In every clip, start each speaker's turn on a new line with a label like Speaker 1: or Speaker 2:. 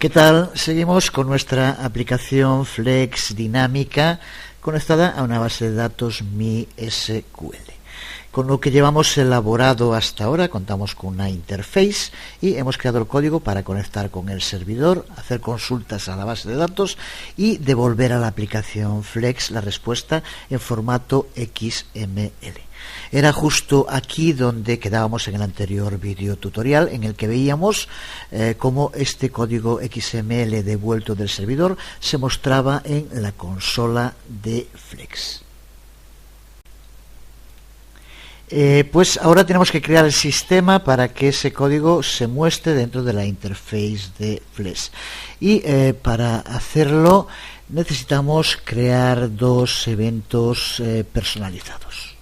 Speaker 1: ¿Qué tal? Seguimos con nuestra aplicación Flex dinámica conectada a una base de datos MySQL. Con lo que llevamos elaborado hasta ahora, contamos con una interface y hemos creado el código para conectar con el servidor, hacer consultas a la base de datos y devolver a la aplicación Flex la respuesta en formato XML. Era justo aquí donde quedábamos en el anterior video tutorial, en el que veíamos cómo este código XML devuelto del servidor se mostraba en la consola de Flex. Pues ahora tenemos que crear el sistema para que ese código se muestre dentro de la interface de Flex. Y para hacerlo necesitamos crear dos eventos personalizados.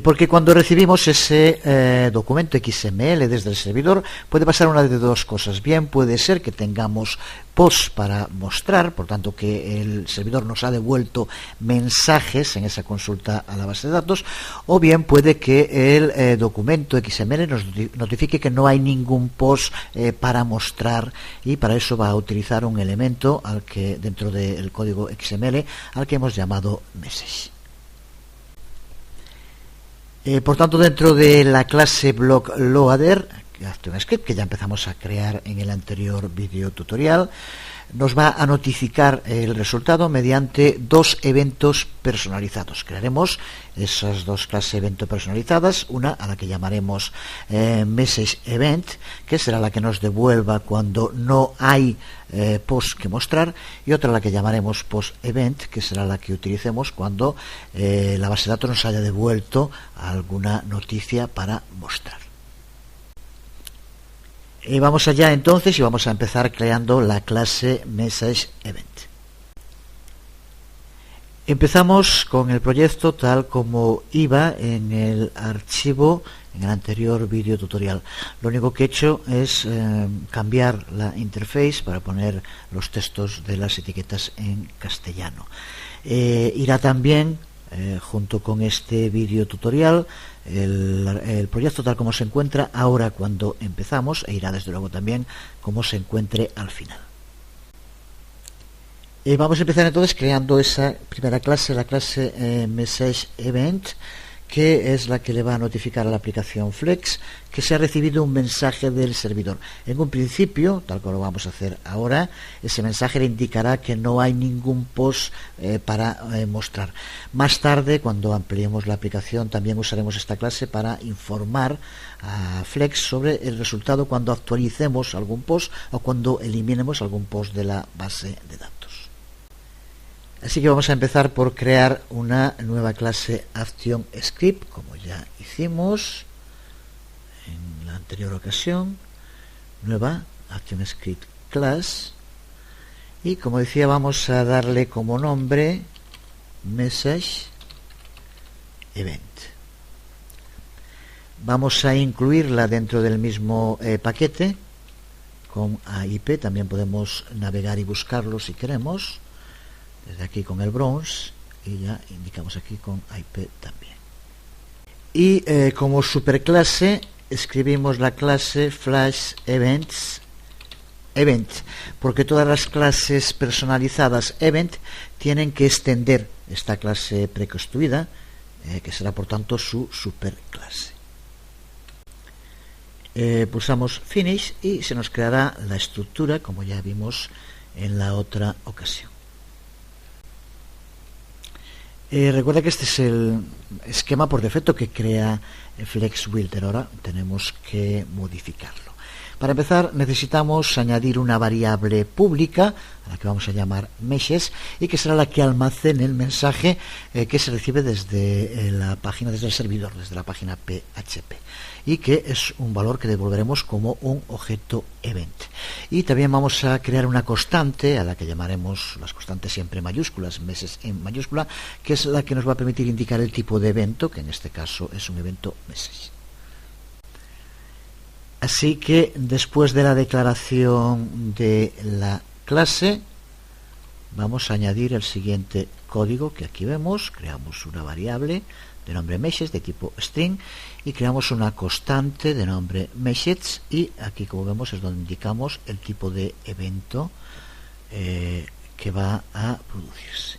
Speaker 1: Porque cuando recibimos ese documento XML desde el servidor puede pasar una de dos cosas. Bien puede ser que tengamos posts para mostrar, por tanto que el servidor nos ha devuelto mensajes en esa consulta a la base de datos, o bien puede que el documento XML nos notifique que no hay ningún post para mostrar, y para eso va a utilizar un elemento al que dentro del código XML al que hemos llamado message. Por tanto, dentro de la clase blockLoader, JavaScript, que ya empezamos a crear en el anterior video tutorial, nos va a notificar el resultado mediante dos eventos personalizados. Crearemos esas dos clases de eventos personalizadas, una a la que llamaremos message event, que será la que nos devuelva cuando no hay post que mostrar, y otra a la que llamaremos post event, que será la que utilicemos cuando la base de datos nos haya devuelto alguna noticia para mostrar. Vamos allá entonces y vamos a empezar creando la clase Message Event. Empezamos con el proyecto tal como iba en el archivo en el anterior video tutorial. Lo único que he hecho es cambiar la interface para poner los textos de las etiquetas en castellano. Irá también junto con este video tutorial el proyecto tal como se encuentra ahora cuando empezamos, e irá desde luego también como se encuentre al final. Vamos a empezar entonces creando esa primera clase, la clase Message Event, que es la que le va a notificar a la aplicación Flex que se ha recibido un mensaje del servidor. En un principio, tal como lo vamos a hacer ahora, ese mensaje le indicará que no hay ningún post para mostrar. Más tarde, cuando ampliemos la aplicación, también usaremos esta clase para informar a Flex sobre el resultado cuando actualicemos algún post o cuando eliminemos algún post de la base de datos. Así que vamos a empezar por crear una nueva clase ActionScript, como ya hicimos en la anterior ocasión. Nueva ActionScript class, y como decía vamos a darle como nombre Message Event. Vamos a incluirla dentro del mismo paquete con AIP. También podemos navegar y buscarlo si queremos desde aquí con el browse, y ya indicamos aquí con IP también. Y como superclase escribimos la clase Flash Events Event, porque todas las clases personalizadas Event tienen que extender esta clase preconstruida, que será por tanto su superclase. Pulsamos Finish y se nos creará la estructura como ya vimos en la otra ocasión. Recuerda que este es el esquema por defecto que crea Flex Builder. Ahora tenemos que modificarlo. Para empezar necesitamos añadir una variable pública a la que vamos a llamar meshes, y que será la que almacene el mensaje que se recibe desde la página, desde el servidor, desde la página PHP, y que es un valor que devolveremos como un objeto event. Y también vamos a crear una constante a la que llamaremos, las constantes siempre mayúsculas, meshes en mayúscula, que es la que nos va a permitir indicar el tipo de evento, que en este caso es un evento message. Así que después de la declaración de la clase vamos a añadir el siguiente código que aquí vemos. Creamos una variable de nombre message de tipo string y creamos una constante de nombre message, y aquí, como vemos, es donde indicamos el tipo de evento que va a producirse.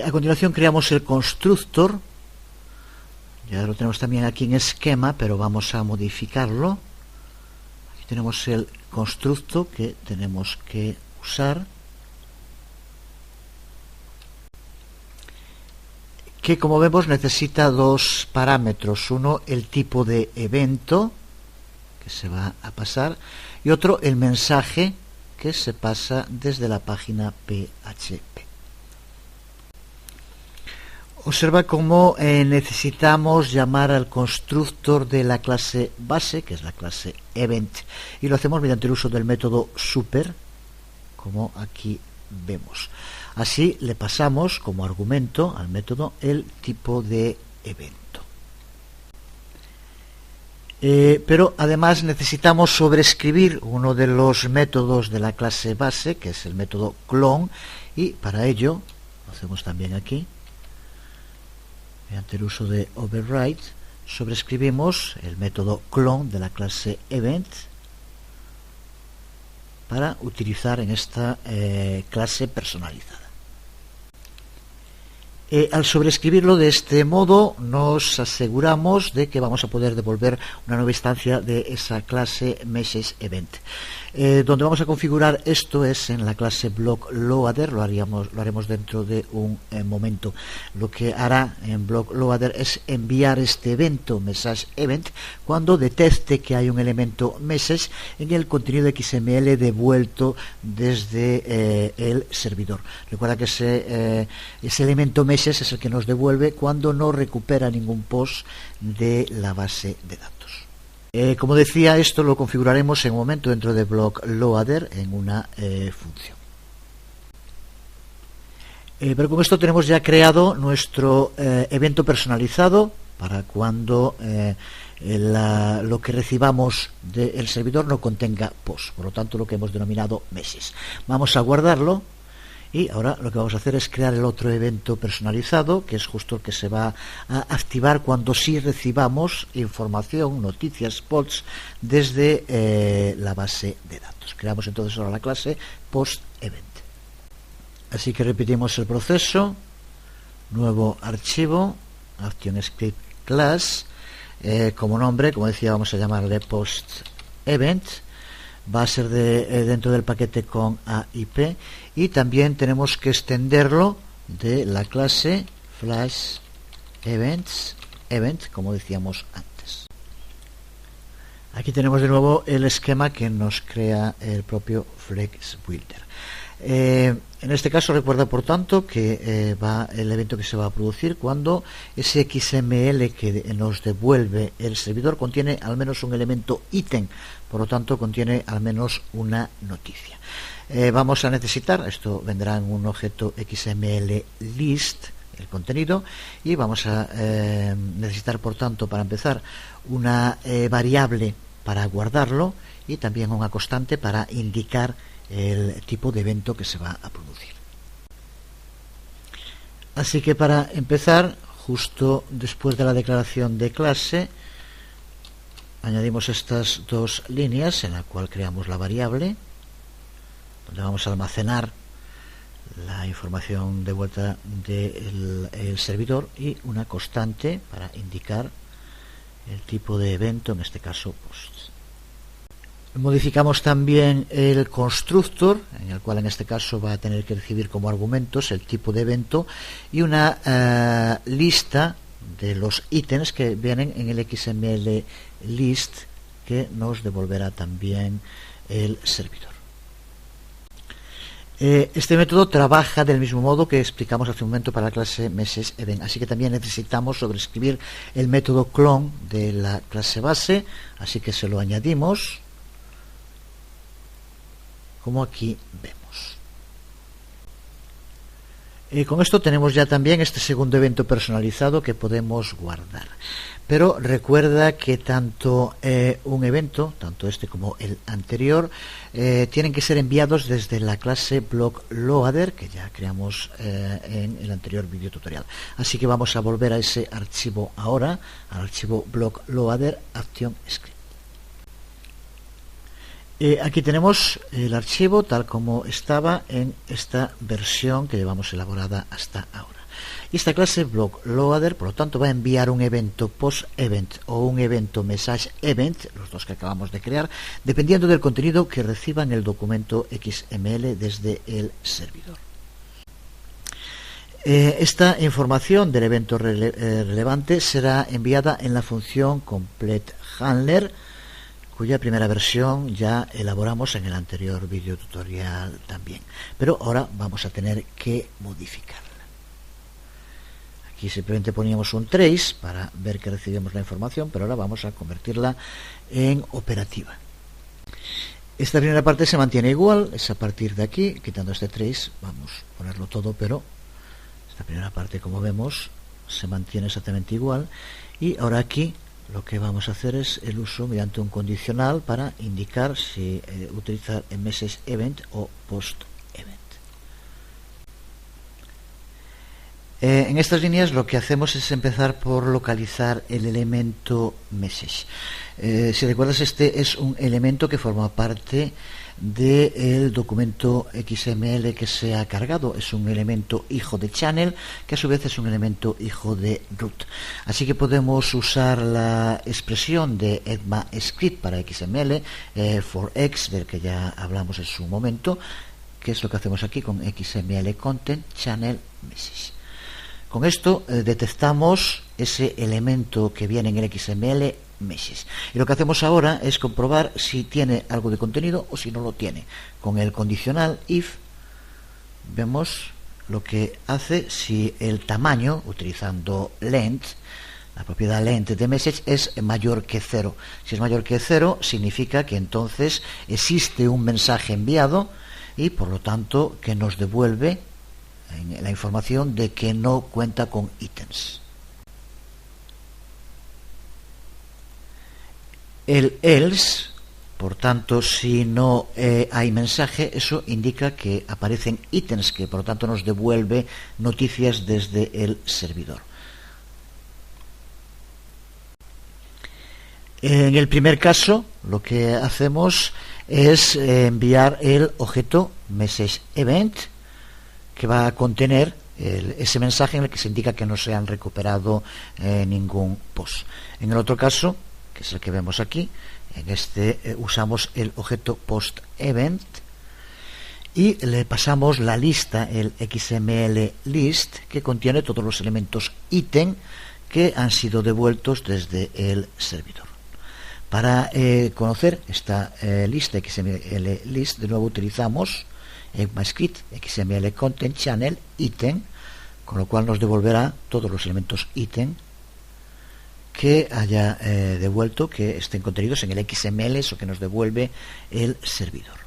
Speaker 1: A continuación creamos el constructor. Ya lo tenemos también aquí en esquema, pero vamos a modificarlo. Aquí tenemos el constructo que tenemos que usar, que, como vemos, necesita dos parámetros. Uno, el tipo de evento que se va a pasar, y otro, el mensaje que se pasa desde la página PHP. Observa cómo necesitamos llamar al constructor de la clase base, que es la clase event, y lo hacemos mediante el uso del método super, como aquí vemos. Así le pasamos como argumento al método el tipo de evento. Pero además necesitamos sobreescribir uno de los métodos de la clase base, que es el método clone, y para ello lo hacemos también aquí. Mediante el uso de override sobreescribimos el método clone de la clase event para utilizar en esta clase personalizada. Al sobreescribirlo de este modo, nos aseguramos de que vamos a poder devolver una nueva instancia de esa clase message event. Donde vamos a configurar esto es en la clase block loader. Lo haremos dentro de un momento. Lo que hará en block loader es enviar este evento message event cuando detecte que hay un elemento message en el contenido XML devuelto desde el servidor. Recuerda que ese elemento message es el que nos devuelve cuando no recupera ningún post de la base de datos. Como decía, esto lo configuraremos en un momento dentro de block loader en una función. Pero con esto tenemos ya creado nuestro evento personalizado para cuando lo que recibamos del servidor no contenga post, por lo tanto lo que hemos denominado message. Vamos a guardarlo. Y ahora lo que vamos a hacer es crear el otro evento personalizado, que es justo el que se va a activar cuando sí recibamos información, noticias, posts desde la base de datos. Creamos entonces ahora la clase post-event. Así que repetimos el proceso. Nuevo archivo, ActionScript class. Como nombre, como decía, vamos a llamarle post-event. Va a ser dentro del paquete con AIP, y también tenemos que extenderlo de la clase flash event, como decíamos antes. Aquí tenemos de nuevo el esquema que nos crea el propio Flex Builder. En este caso recuerda, por tanto, que el evento que se va a producir cuando ese XML que nos devuelve el servidor contiene al menos un elemento ítem, por lo tanto contiene al menos una noticia. Vamos a necesitar, esto vendrá en un objeto XML list, el contenido, y vamos a necesitar, por tanto, para empezar, una variable para guardarlo y también una constante para indicar el tipo de evento que se va a producir. Así que para empezar, justo después de la declaración de clase, añadimos estas dos líneas en la cual creamos la variable, donde vamos a almacenar la información de vuelta del servidor, y una constante para indicar el tipo de evento, en este caso post. Modificamos también el constructor, en el cual en este caso va a tener que recibir como argumentos el tipo de evento y una lista de los ítems que vienen en el XML list, que nos devolverá también el servidor. Este método trabaja del mismo modo que explicamos hace un momento para la clase message event, así que también necesitamos sobreescribir el método clone de la clase base, así que se lo añadimos, como aquí vemos. Con esto tenemos ya también este segundo evento personalizado que podemos guardar. pero recuerda que tanto un evento, tanto este como el anterior, tienen que ser enviados desde la clase BlockLoader que ya creamos en el anterior video tutorial. Así que vamos a volver a ese archivo ahora, al archivo BlockLoader ActionScript. Aquí tenemos el archivo tal como estaba en esta versión que llevamos elaborada hasta ahora. Y esta clase BlockLoader, por lo tanto, va a enviar un evento post-event o un evento message-event, los dos que acabamos de crear, dependiendo del contenido que reciba en el documento XML desde el servidor. Esta información del evento relevante será enviada en la función completeHandler, cuya primera versión ya elaboramos en el anterior video tutorial también, pero ahora vamos a tener que modificarla. Aquí simplemente poníamos un trace para ver que recibimos la información, pero ahora vamos a convertirla en operativa. Esta primera parte se mantiene igual, es a partir de aquí, quitando este trace, vamos a ponerlo todo, pero esta primera parte, como vemos, se mantiene exactamente igual. Y ahora aquí lo que vamos a hacer es el uso mediante un condicional para indicar si utilizar el message event o post event. En estas líneas lo que hacemos es empezar por localizar el elemento message. Si recuerdas, este es un elemento que forma parte del documento XML que se ha cargado. Es un elemento hijo de channel, que a su vez es un elemento hijo de root. Así que podemos usar la expresión de ECMAScript para XML, for X, del que ya hablamos en su momento, que es lo que hacemos aquí con XML Content Channel Message. Con esto detectamos ese elemento que viene en el XML Message. Y lo que hacemos ahora es comprobar si tiene algo de contenido o si no lo tiene. Con el condicional if vemos lo que hace si el tamaño, utilizando length, la propiedad length de message, es mayor que 0. Si es mayor que 0, significa que entonces existe un mensaje enviado y por lo tanto que nos devuelve la información de que no cuenta con ítems. El else, por tanto, si no hay mensaje, eso indica que aparecen ítems, que por lo tanto nos devuelve noticias desde el servidor. En el primer caso, lo que hacemos es enviar el objeto messageEvent, que va a contener ese mensaje en el que se indica que no se han recuperado ningún post. En el otro caso, que es el que vemos aquí, en este usamos el objeto post-event y le pasamos la lista, el XML list, que contiene todos los elementos ítem que han sido devueltos desde el servidor. Para conocer esta lista XML list, de nuevo utilizamos ECMAScript XML Content Channel Item, con lo cual nos devolverá todos los elementos ítem que haya devuelto, que estén contenidos en el XML, eso que nos devuelve el servidor.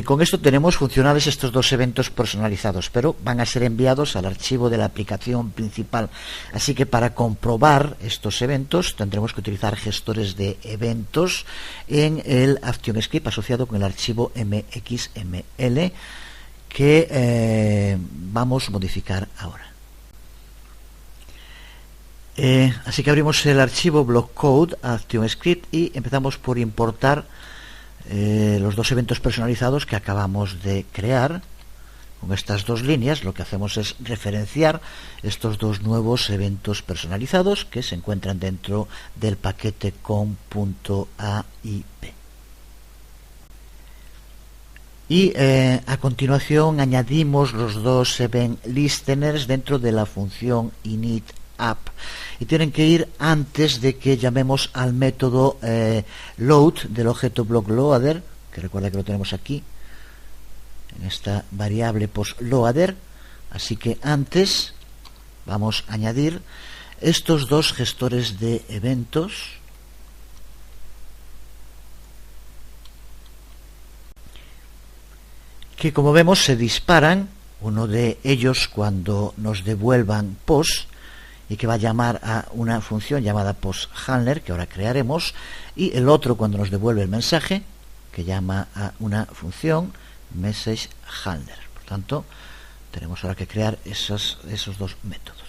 Speaker 1: Con esto tenemos funcionales estos dos eventos personalizados, pero van a ser enviados al archivo de la aplicación principal. Así que para comprobar estos eventos tendremos que utilizar gestores de eventos en el ActionScript asociado con el archivo mxml que vamos a modificar ahora. Así que abrimos el archivo blockcode ActionScript y empezamos por importar los dos eventos personalizados que acabamos de crear. Con estas dos líneas lo que hacemos es referenciar estos dos nuevos eventos personalizados que se encuentran dentro del paquete com.aip. Y a continuación añadimos los dos event listeners dentro de la función initApp. Y tienen que ir antes de que llamemos al método load del objeto BlockLoader, que recuerda que lo tenemos aquí en esta variable postLoader. Así que antes vamos a añadir estos dos gestores de eventos que, como vemos, se disparan, uno de ellos cuando nos devuelvan post y que va a llamar a una función llamada posthandler, que ahora crearemos, y el otro cuando nos devuelve el mensaje, que llama a una función messagehandler. Por tanto, tenemos ahora que crear esos dos métodos.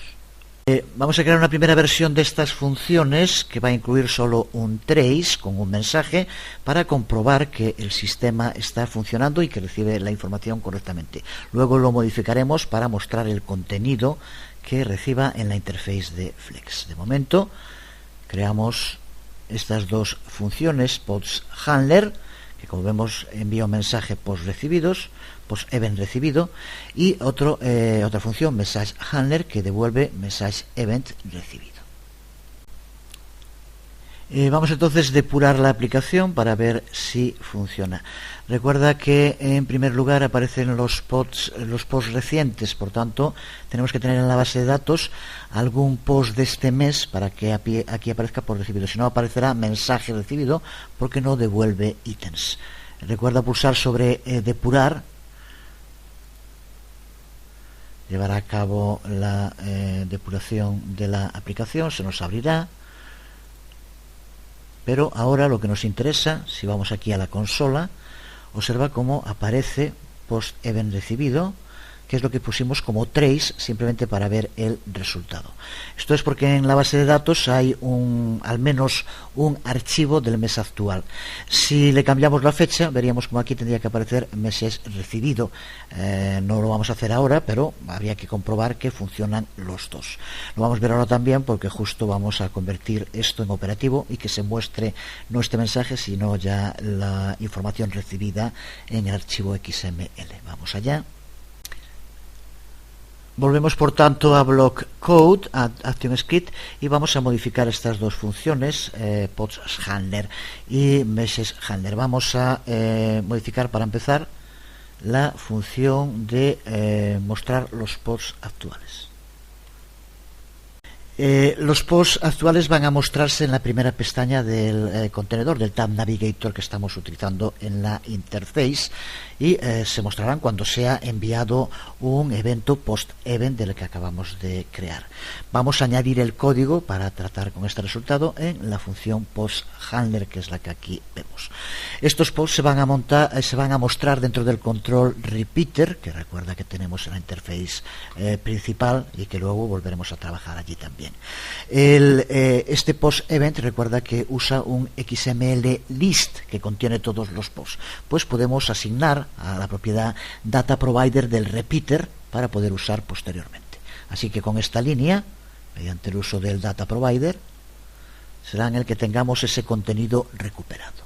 Speaker 1: Vamos a crear una primera versión de estas funciones que va a incluir solo un trace con un mensaje para comprobar que el sistema está funcionando y que recibe la información correctamente. Luego lo modificaremos para mostrar el contenido que reciba en la interface de Flex. De momento, creamos estas dos funciones, posthandler, que como vemos envía un mensaje post event recibido, y otra función messagehandler que devuelve message event recibido. Vamos entonces a depurar la aplicación para ver si funciona. Recuerda que en primer lugar aparecen los posts recientes, por tanto tenemos que tener en la base de datos algún post de este mes para que aquí aparezca por recibido. Si no, aparecerá mensaje recibido porque no devuelve ítems. Recuerda pulsar sobre depurar. Llevará a cabo la depuración de la aplicación, se nos abrirá. Pero ahora lo que nos interesa, si vamos aquí a la consola, observa cómo aparece post event recibido, que es lo que pusimos como trace simplemente para ver el resultado. Esto es porque en la base de datos hay al menos un archivo del mes actual. Si le cambiamos la fecha, veríamos como aquí tendría que aparecer meses recibido. No lo vamos a hacer ahora, pero habría que comprobar que funcionan los dos. Lo vamos a ver ahora también porque justo vamos a convertir esto en operativo y que se muestre no este mensaje, sino ya la información recibida en el archivo XML. Vamos allá. Volvemos por tanto a block code, a ActionScript, y vamos a modificar estas dos funciones, posthandler y messagehandler. Vamos a modificar para empezar la función de mostrar los posts actuales. Los posts actuales van a mostrarse en la primera pestaña del contenedor, del Tab Navigator que estamos utilizando en la interface, y se mostrarán cuando sea enviado un evento post-event del que acabamos de crear. Vamos a añadir el código para tratar con este resultado en la función posthandler, que es la que aquí vemos. Estos posts se van a mostrar dentro del control repeater, que recuerda que tenemos en la interface principal y que luego volveremos a trabajar allí también. Este post event recuerda que usa un XML list que contiene todos los posts. Pues podemos asignar a la propiedad data provider del repeater para poder usar posteriormente. Así que con esta línea, mediante el uso del data provider, será en el que tengamos ese contenido recuperado.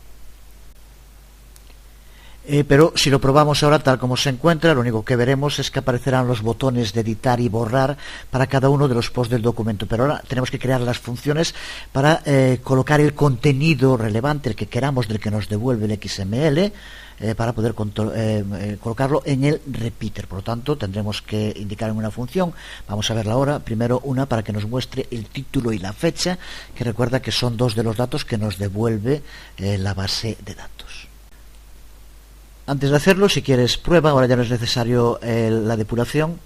Speaker 1: Pero si lo probamos ahora tal como se encuentra, lo único que veremos es que aparecerán los botones de editar y borrar para cada uno de los posts del documento. Pero ahora tenemos que crear las funciones para colocar el contenido relevante, el que queramos, del que nos devuelve el XML, para poder colocarlo en el repeater. Por lo tanto, tendremos que indicar en una función, vamos a verla ahora, primero una para que nos muestre el título y la fecha, que recuerda que son dos de los datos que nos devuelve la base de datos. Antes de hacerlo, si quieres prueba, ahora ya no es necesario la depuración,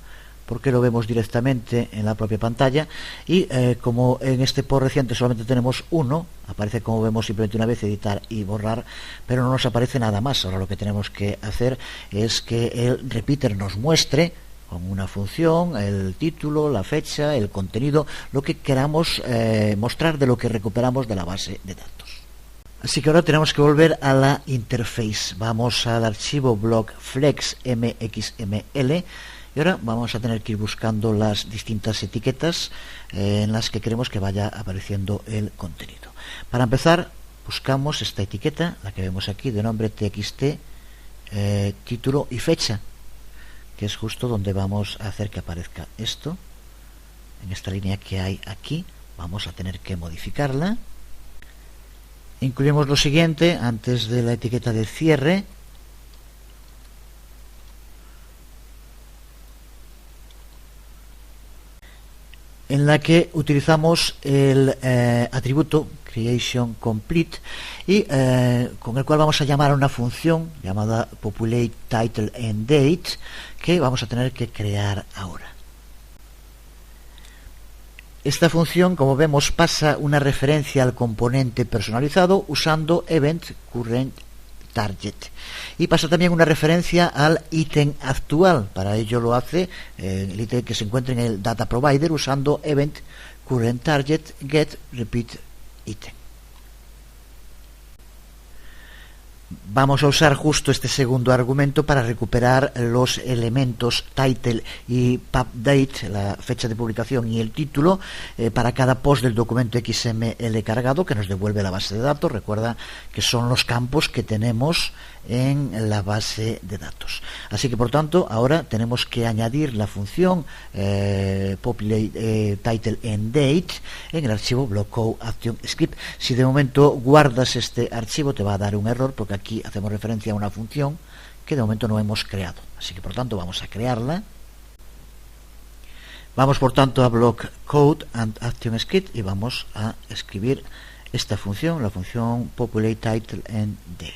Speaker 1: porque lo vemos directamente en la propia pantalla, y como en este post reciente solamente tenemos uno, aparece como vemos simplemente una vez editar y borrar, pero no nos aparece nada más. Ahora lo que tenemos que hacer es que el repeater nos muestre con una función el título, la fecha, el contenido, lo que queramos mostrar de lo que recuperamos de la base de datos. Así que ahora tenemos que volver a la interface. Vamos al archivo block flex mxml y ahora vamos a tener que ir buscando las distintas etiquetas en las que queremos que vaya apareciendo el contenido. Para empezar, buscamos esta etiqueta, la que vemos aquí, de nombre txt, título y fecha, que es justo donde vamos a hacer que aparezca esto. En esta línea que hay aquí vamos a tener que modificarla. Incluimos lo siguiente antes de la etiqueta de cierre. En la que utilizamos el atributo creation complete y con el cual vamos a llamar a una función llamada populate title and date, que vamos a tener que crear ahora. Esta función, como vemos, pasa una referencia al componente personalizado usando event current target, y pasa también una referencia al ítem actual. Para ello lo hace el ítem que se encuentra en el data provider usando event current target get repeat item. Vamos a usar justo este segundo argumento para recuperar los elementos title y pub date, la fecha de publicación y el título, para cada post del documento XML cargado que nos devuelve la base de datos. Recuerda que son los campos que tenemos en la base de datos. Así que, por tanto, ahora tenemos que añadir la función populate title and date en el archivo blockcode action script. Si de momento guardas este archivo, te va a dar un error, porque aquí hacemos referencia a una función que de momento no hemos creado. Así que, por tanto, vamos a crearla. Vamos, por tanto, a block code and action script y vamos a escribir esta función, la función populate title and date.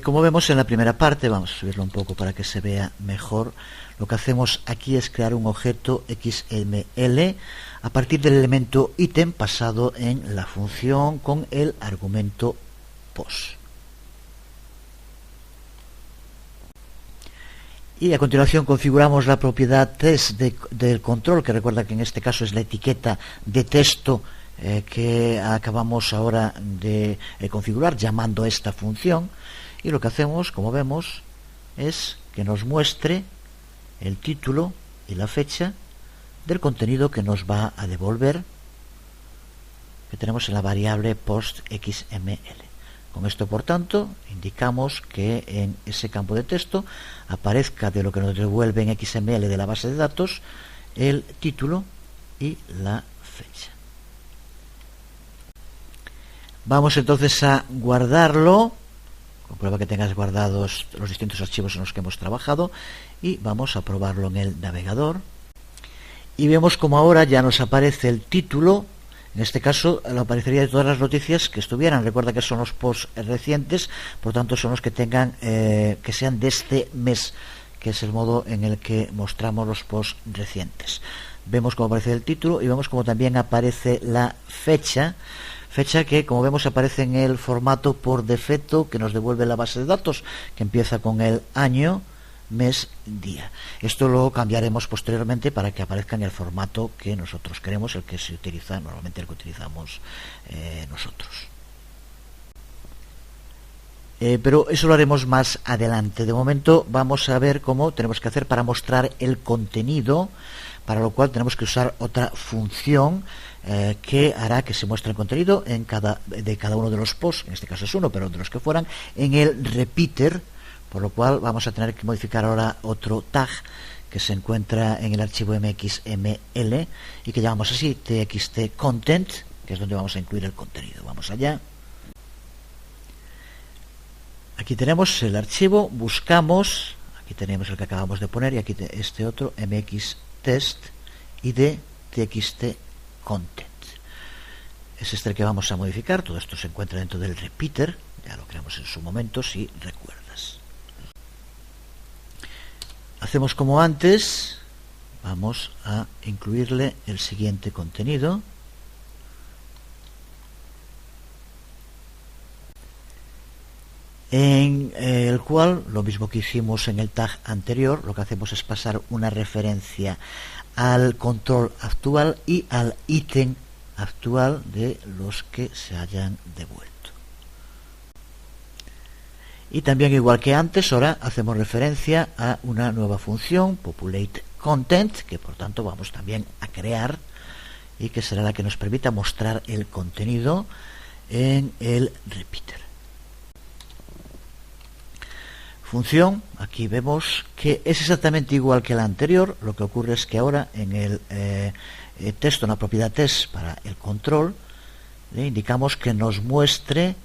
Speaker 1: Como vemos en la primera parte, vamos a subirlo un poco para que se vea mejor. Lo que hacemos aquí es crear un objeto XML a partir del elemento ítem pasado en la función con el argumento post. Y a continuación configuramos la propiedad test del control, que recuerda que en este caso es la etiqueta de texto que acabamos ahora de configurar llamando a esta función. Y lo que hacemos, como vemos, es que nos muestre el título y la fecha del contenido que nos va a devolver, que tenemos en la variable post XML. Con esto, por tanto, indicamos que en ese campo de texto aparezca de lo que nos devuelve en XML de la base de datos el título y la fecha. Vamos entonces a guardarlo. Comprueba que tengas guardados los distintos archivos en los que hemos trabajado y vamos a probarlo en el navegador. Y vemos como ahora ya nos aparece el título. En este caso le aparecería de todas las noticias que estuvieran. Recuerda que son los posts recientes, por tanto son los que tengan que sean de este mes, que es el modo en el que mostramos los posts recientes. Vemos cómo aparece el título y vemos cómo también aparece la fecha que, como vemos, aparece en el formato por defecto que nos devuelve la base de datos, que empieza con el año, mes, día. Esto lo cambiaremos posteriormente para que aparezca en el formato que nosotros queremos, el que se utiliza normalmente, el que utilizamos nosotros. Pero eso lo haremos más adelante. De momento vamos a ver cómo tenemos que hacer para mostrar el contenido, para lo cual tenemos que usar otra función que hará que se muestre el contenido de cada uno de los posts. En este caso es uno, pero de los que fueran, en el repeater, por lo cual vamos a tener que modificar ahora otro tag que se encuentra en el archivo mxml y que llamamos así txt content, que es donde vamos a incluir el contenido. Vamos allá. Aquí tenemos el archivo, buscamos, aquí tenemos el que acabamos de poner y aquí este otro mxtest y de txt content. Es este el que vamos a modificar. Todo esto se encuentra dentro del repeater, ya lo creamos en su momento si recuerdas. Hacemos como antes, vamos a incluirle el siguiente contenido. En el cual, lo mismo que hicimos en el tag anterior, lo que hacemos es pasar una referencia al control actual y al ítem actual de los que se hayan devuelto. Y también, igual que antes, ahora hacemos referencia a una nueva función, populate content, que por tanto vamos también a crear y que será la que nos permita mostrar el contenido en el repeater. Función, aquí vemos que es exactamente igual que la anterior. Lo que ocurre es que ahora en el texto, en la propiedad test para el control, le indicamos que nos muestre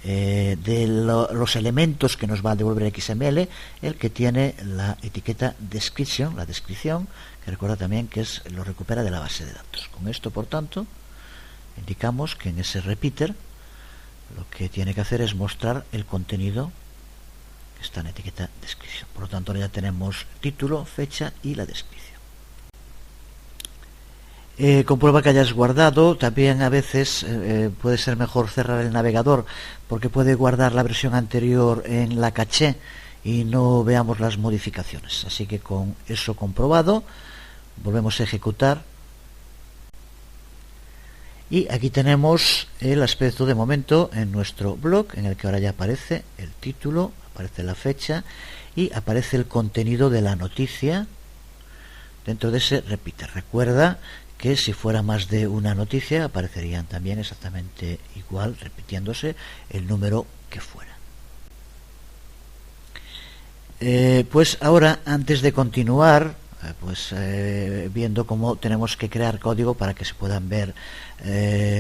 Speaker 1: los elementos que nos va a devolver XML, el que tiene la etiqueta description, la descripción, que recuerda también que lo recupera de la base de datos. Con esto, por tanto, indicamos que en ese repeater lo que tiene que hacer es mostrar el contenido que está en etiqueta descripción. Por lo tanto, ahora ya tenemos título, fecha y la descripción. Comprueba que hayas guardado. También a veces puede ser mejor cerrar el navegador porque puede guardar la versión anterior en la caché y no veamos las modificaciones. Así que con eso comprobado, volvemos a ejecutar. Y aquí tenemos el aspecto de momento en nuestro blog, en el que ahora ya aparece el título, aparece la fecha y aparece el contenido de la noticia. Dentro de ese repite. Recuerda que si fuera más de una noticia aparecerían también exactamente igual, repitiéndose el número que fuera. Pues ahora, antes de continuar, viendo cómo tenemos que crear código para que se puedan ver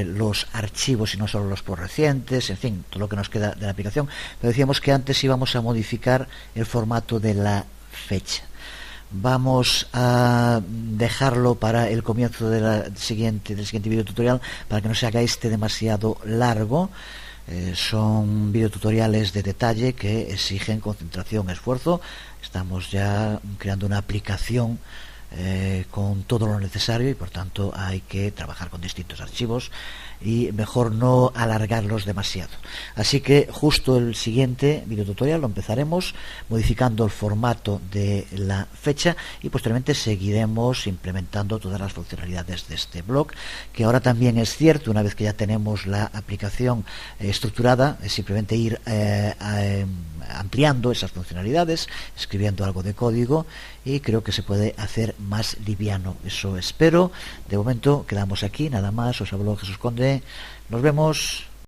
Speaker 1: los archivos y no solo los por recientes, en fin, todo lo que nos queda de la aplicación, pero decíamos que antes íbamos a modificar el formato de la fecha. Vamos a dejarlo para el comienzo del siguiente video tutorial, para que no se haga demasiado largo. Son videotutoriales de detalle que exigen concentración, esfuerzo. Estamos ya creando una aplicación con todo lo necesario y por tanto hay que trabajar con distintos archivos y mejor no alargarlos demasiado. Así que justo el siguiente videotutorial lo empezaremos modificando el formato de la fecha y posteriormente seguiremos implementando todas las funcionalidades de este blog, que ahora también es cierto, una vez que ya tenemos la aplicación estructurada, es simplemente ir ampliando esas funcionalidades, escribiendo algo de código, y creo que se puede hacer más liviano. Eso espero. De momento quedamos aquí, nada más. Os habló Jesús Conde. Nos vemos.